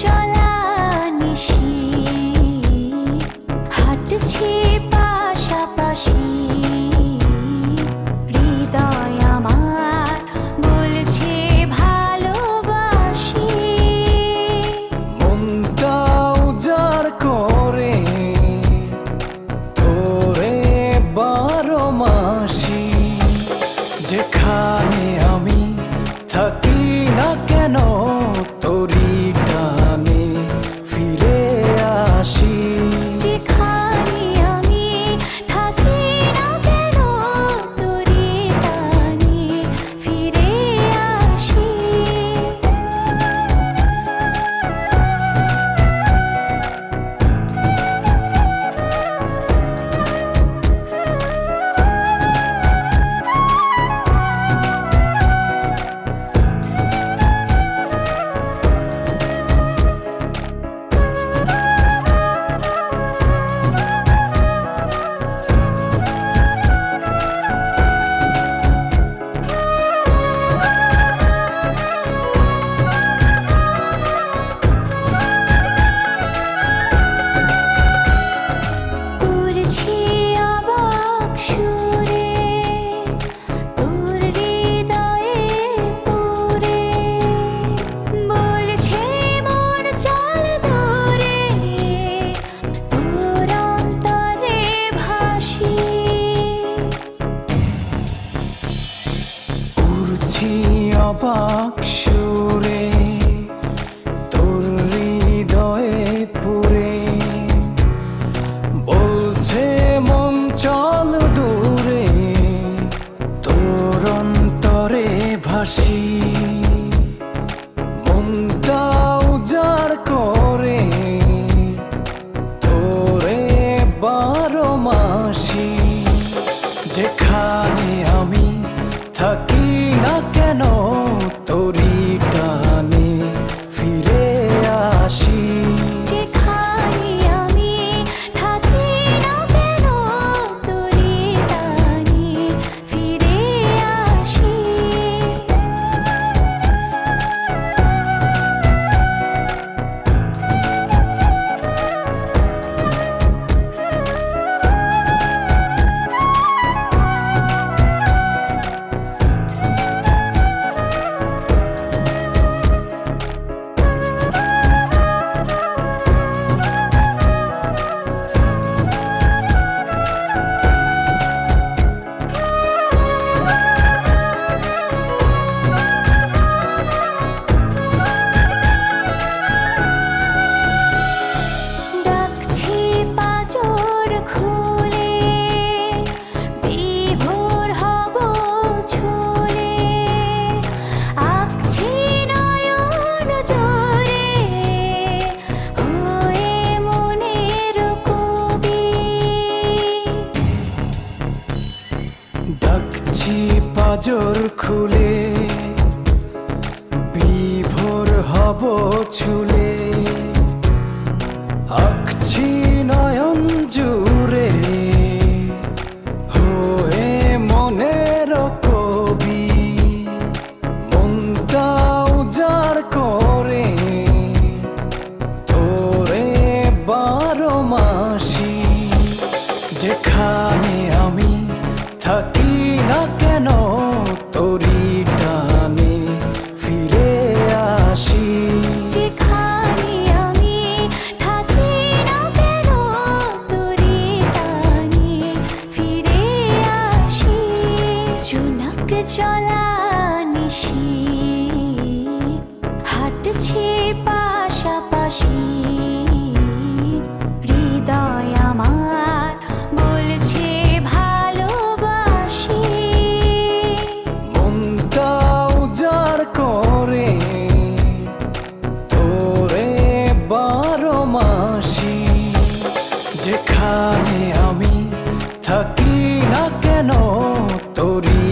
চলা নিশি হাঁটছি পাশাপাশি হৃদয় আমার বলছে ভালোবাসি মনটা উজাড় করে তোরে 12 মাসি যেখানে আমি থাকি না কেন তোরি টানে ফিরে আসি যেখানে আমি থাকি না কেন তোরি টানে ফিরে আসি অবাক সুরে তোর হৃদয়ে পুরে বলছে মন চল দূরে তোর অন্তরে ভাসি মনটা উজাড় করে তোরে 12 মাসি যেখানে আমি থাকি না কেন তোরি টানে ফিরে আসি যেখানে আমি থাকি না কেন তোরি টানে ফিরে আসি ডাকছি পাজর খুলে বিভোর হব চুলে আঁকছি নয়ন জুড়ে হয়ে মনের কবি মনটা উজাড় করে তোরে 12 মাসি যেখানে আমি থাকি না কেন তোরি টানে ফিরে আসি যেখানে আমি থাকি না কেন তোরি টানে ফিরে আসি জোনাক চলা নিশি হাঁটছি পাশাপাশি হৃদয় আমার বলছে ভালোবাসি মনটা উজাড় করে তোরে 12 মাসি যেখানে আমি থাকি না কেন তোরি